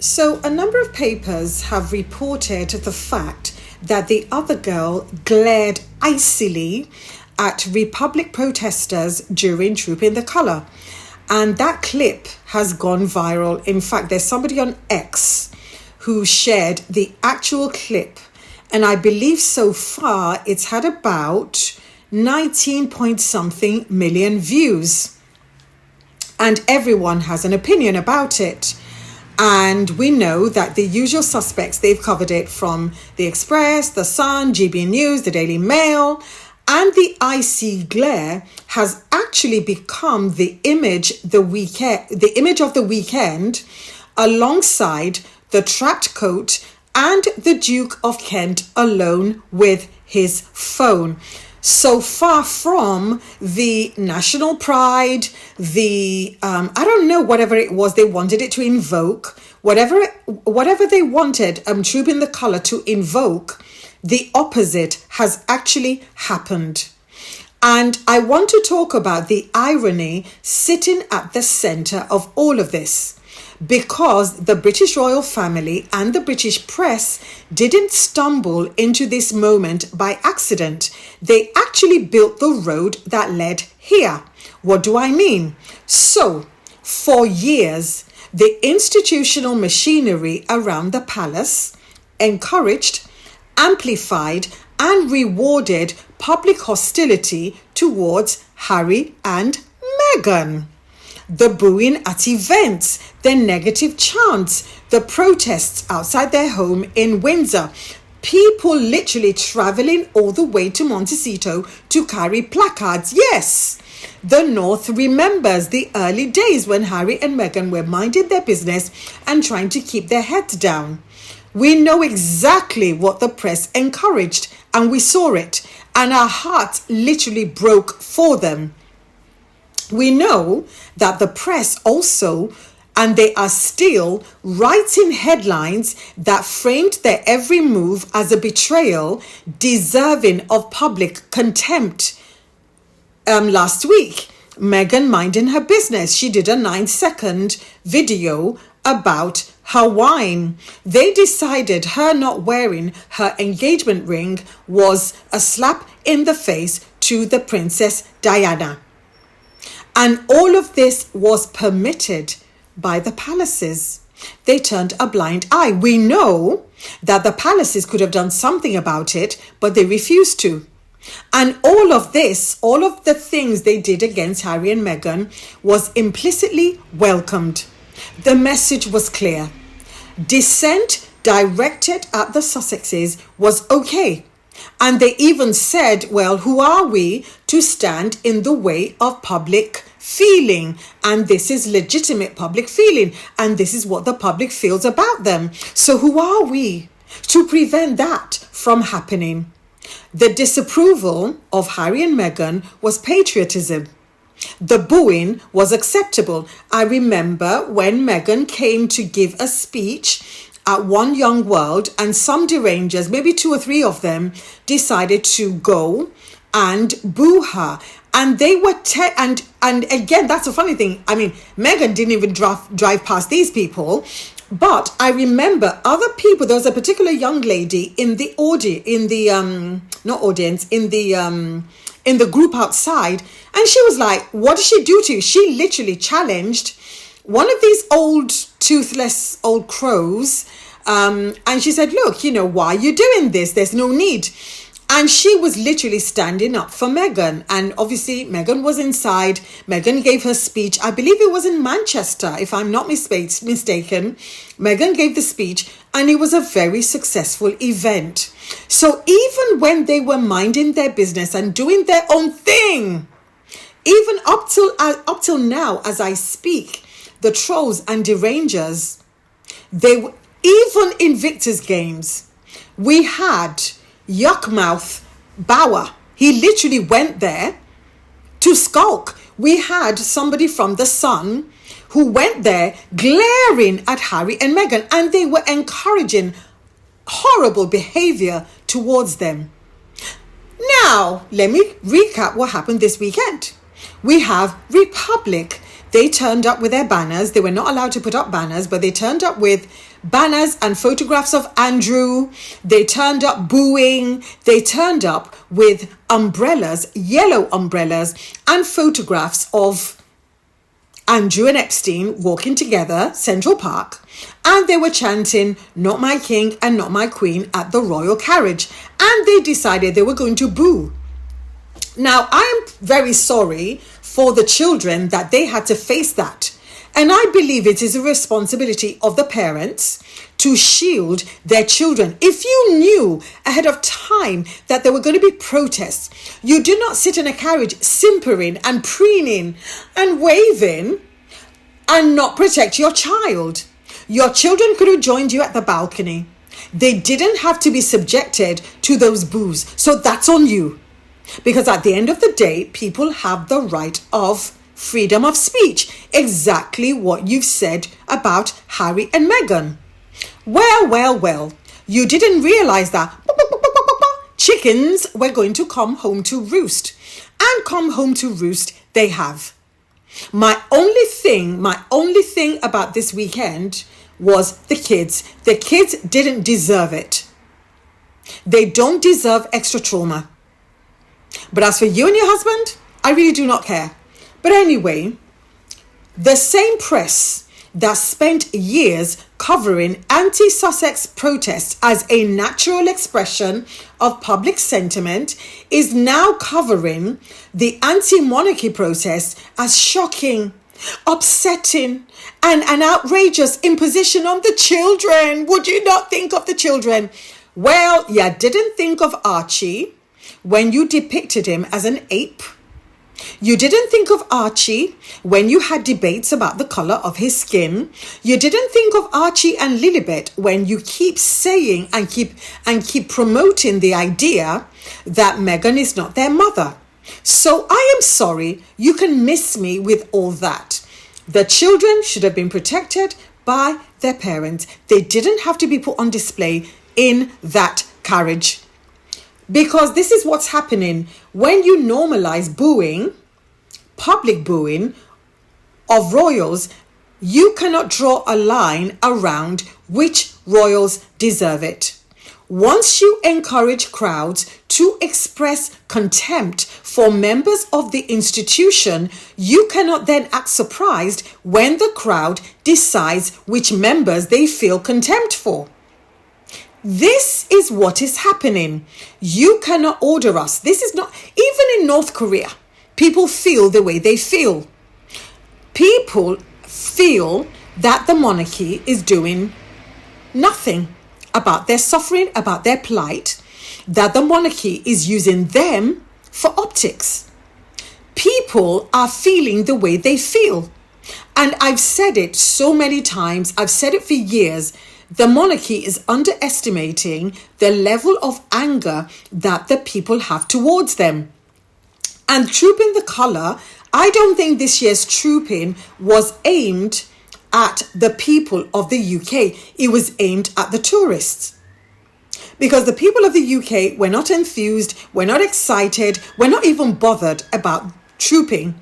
So a number of papers have reported the fact that the other girl glared icily at Republic protesters during Trooping the Colour. And that clip has gone viral. In fact, there's somebody on X who shared the actual clip. And I believe so far it's had about 19 point something million views. And everyone has an opinion about it. And we know that the usual suspects, they've covered it from The Express, The Sun, GB News, The Daily Mail, and the icy glare has actually become the image of the weekend, alongside the trapped coat and the Duke of Kent alone with his phone. So far from the national pride, the, I don't know, whatever it was they wanted it to invoke, whatever they wanted Trooping the Colour to invoke, the opposite has actually happened. And I want to talk about the irony sitting at the centre of all of this, because the British royal family and the British press didn't stumble into this moment by accident. They actually built the road that led here. What do I mean? So, for years, the institutional machinery around the palace encouraged, amplified, and rewarded public hostility towards Harry and Meghan. The booing at events, the negative chants, the protests outside their home in Windsor, people literally travelling all the way to Montecito to carry placards. Yes, the North remembers the early days when Harry and Meghan were minding their business and trying to keep their heads down. We know exactly what the press encouraged, and we saw it, and our hearts literally broke for them. We know that the press also, and they are still, writing headlines that framed their every move as a betrayal deserving of public contempt. Last week, Meghan minding her business. She did a 9-second video about her wine. They decided her not wearing her engagement ring was a slap in the face to the Princess Diana. And all of this was permitted by the palaces. They turned a blind eye. We know that the palaces could have done something about it, but they refused to. And all of this, all of the things they did against Harry and Meghan was implicitly welcomed. The message was clear. Dissent directed at the Sussexes was okay. And they even said, well, who are we to stand in the way of public feeling? And this is legitimate public feeling. And this is what the public feels about them. So who are we to prevent that from happening? The disapproval of Harry and Meghan was patriotism. The booing was acceptable. I remember when Meghan came to give a speech at One Young World, and some derangers, maybe 2 or 3 of them, decided to go and boo her. And they were, and again, that's a funny thing. I mean, Meghan didn't even drive past these people. But I remember other people. There was a particular young lady in the in the group outside, and she was like, what did she do to you? She literally challenged one of these old toothless old crows, and she said, look, why are you doing this? There's no need. And she was literally standing up for Meghan. And obviously, Meghan was inside. Meghan gave her speech. I believe it was in Manchester, if I'm not mistaken. Meghan gave the speech, and it was a very successful event. So even when they were minding their business and doing their own thing, even up till now, as I speak, the trolls and derangers, even in Victor's games, we had Yuckmouth Bauer. He literally went there to skulk. We had somebody from The Sun who went there glaring at Harry and Meghan, and they were encouraging horrible behavior towards them. Now, let me recap what happened this weekend. We have Republic. They turned up with their banners. They were not allowed to put up banners, but they turned up with banners and photographs of Andrew. They turned up booing. They turned up with umbrellas, yellow umbrellas, and photographs of Andrew and Epstein walking together, Central Park, and they were chanting, "Not my king and not my queen" at the royal carriage. And they decided they were going to boo. Now, I am very sorry for the children that they had to face that. And I believe it is a responsibility of the parents to shield their children. If you knew ahead of time that there were going to be protests, you do not sit in a carriage simpering and preening and waving and not protect your child. Your children could have joined you at the balcony. They didn't have to be subjected to those boos. So that's on you. Because at the end of the day, people have the right of freedom of speech. Exactly what you've said about Harry and Meghan. Well, you didn't realize that chickens were going to come home to roost. And come home to roost they have. My only thing about this weekend was the kids. The kids didn't deserve it. They don't deserve extra trauma. But as for you and your husband, I really do not care. But anyway, the same press that spent years covering anti-Sussex protests as a natural expression of public sentiment is now covering the anti-monarchy protests as shocking, upsetting, and an outrageous imposition on the children. Would you not think of the children? Well, you didn't think of Archie when you depicted him as an ape. You didn't think of Archie when you had debates about the colour of his skin. You didn't think of Archie and Lilibet when you keep saying and keep promoting the idea that Meghan is not their mother. So I am sorry, you can miss me with all that. The children should have been protected by their parents. They didn't have to be put on display in that carriage. Because this is what's happening when you normalize booing, public booing of royals. You cannot draw a line around which royals deserve it. Once you encourage crowds to express contempt for members of the institution, you cannot then act surprised when the crowd decides which members they feel contempt for. This is what is happening. You cannot order us. This is not, even in North Korea, people feel the way they feel. People feel that the monarchy is doing nothing about their suffering, about their plight, that the monarchy is using them for optics. People are feeling the way they feel. And I've said it so many times, I've said it for years. The monarchy is underestimating the level of anger that the people have towards them. And trooping the colour, I don't think this year's trooping was aimed at the people of the UK. It was aimed at the tourists. Because the people of the UK were not enthused, were not excited, were not even bothered about trooping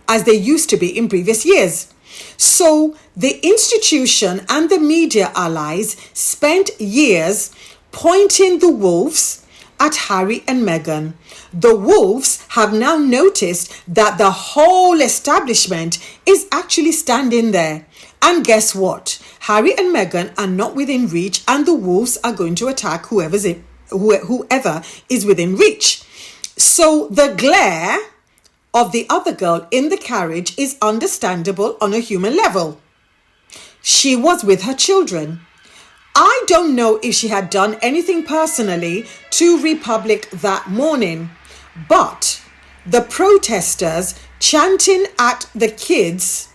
as they used to be in previous years. So the institution and the media allies spent years pointing the wolves at Harry and Meghan. The wolves have now noticed that the whole establishment is actually standing there. And guess what? Harry and Meghan are not within reach, and the wolves are going to attack whoever is within reach. So the glare of the other girl in the carriage is understandable on a human level. She was with her children. I don't know if she had done anything personally to Republic that morning, but the protesters chanting at the kids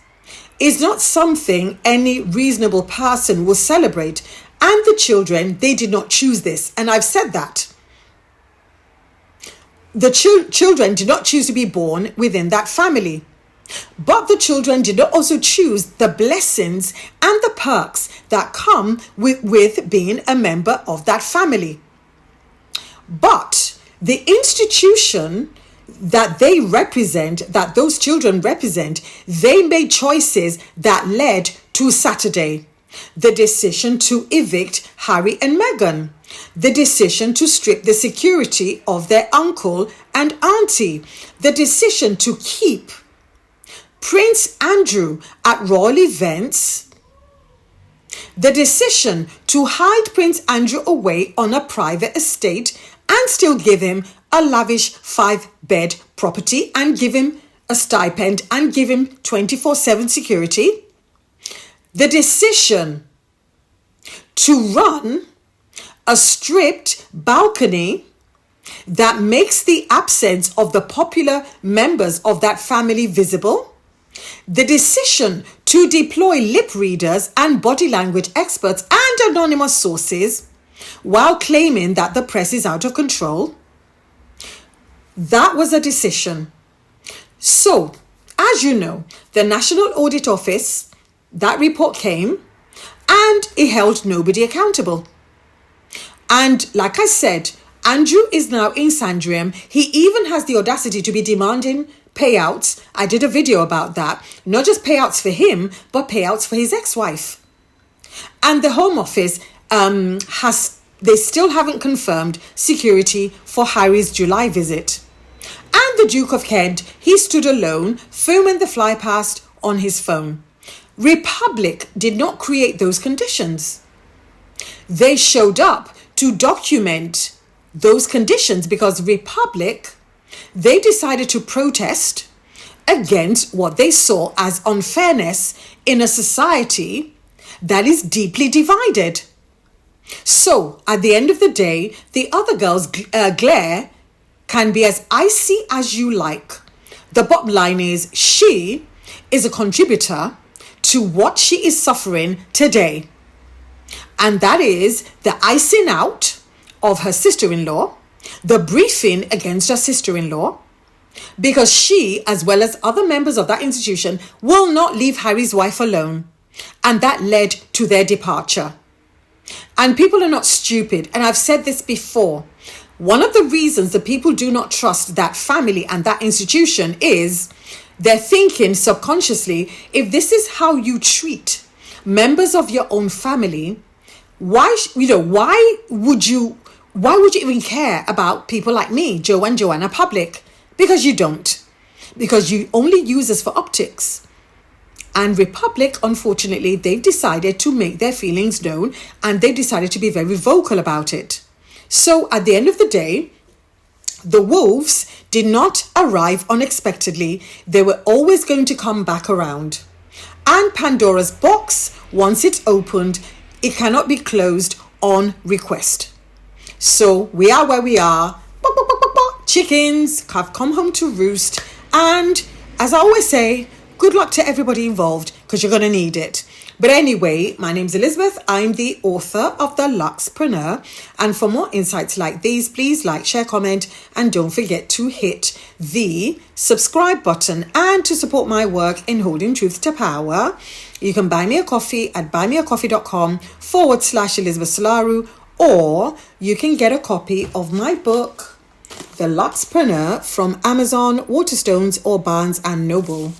is not something any reasonable person will celebrate. And the children, they did not choose this. And I've said that. The children did not choose to be born within that family. But the children did not also choose the blessings and the perks that come with being a member of that family. But the institution that they represent, that those children represent, they made choices that led to Saturday. The decision to evict Harry and Meghan. The decision to strip the security of their uncle and auntie. The decision to keep Prince Andrew at royal events. The decision to hide Prince Andrew away on a private estate and still give him a lavish 5-bed property and give him a stipend and give him 24/7 security. The decision to run a stripped balcony that makes the absence of the popular members of that family visible. The decision to deploy lip readers and body language experts and anonymous sources while claiming that the press is out of control. That was a decision. So, as you know, the National Audit Office, that report came and it held nobody accountable. And like I said, Andrew is now in Sandringham. He even has the audacity to be demanding payouts. I did a video about that. Not just payouts for him, but payouts for his ex-wife. And the Home Office they still haven't confirmed security for Harry's July visit. And the Duke of Kent, he stood alone, filming the flypast on his phone. Republic did not create those conditions. They showed up to document those conditions because Republic, they decided to protest against what they saw as unfairness in a society that is deeply divided. So, at the end of the day, the other girl's glare can be as icy as you like. The bottom line is she is a contributor to what she is suffering today. And that is the icing out of her sister-in-law, the briefing against her sister-in-law, because she, as well as other members of that institution, will not leave Harry's wife alone. And that led to their departure. And people are not stupid. And I've said this before. One of the reasons that people do not trust that family and that institution is they're thinking subconsciously, if this is how you treat members of your own family, why would you even care about people like me, Joe and Joanna Public? Because you don't. Because you only use us for optics. And Republic, unfortunately, they've decided to make their feelings known and they decided to be very vocal about it. So at the end of the day, the wolves did not arrive unexpectedly. They were always going to come back around. And Pandora's box, once it's opened, it cannot be closed on request. So we are where we are. Chickens have come home to roost. And as I always say, good luck to everybody involved because you're going to need it. But anyway, my name's Elizabeth. I'm the author of The Luxpreneur. And for more insights like these, please like, share, comment, and don't forget to hit the subscribe button. And to support my work in holding truth to power, you can buy me a coffee at buymeacoffee.com/Elizabeth Solaru, or you can get a copy of my book, The Luxpreneur, from Amazon, Waterstones, or Barnes & Noble.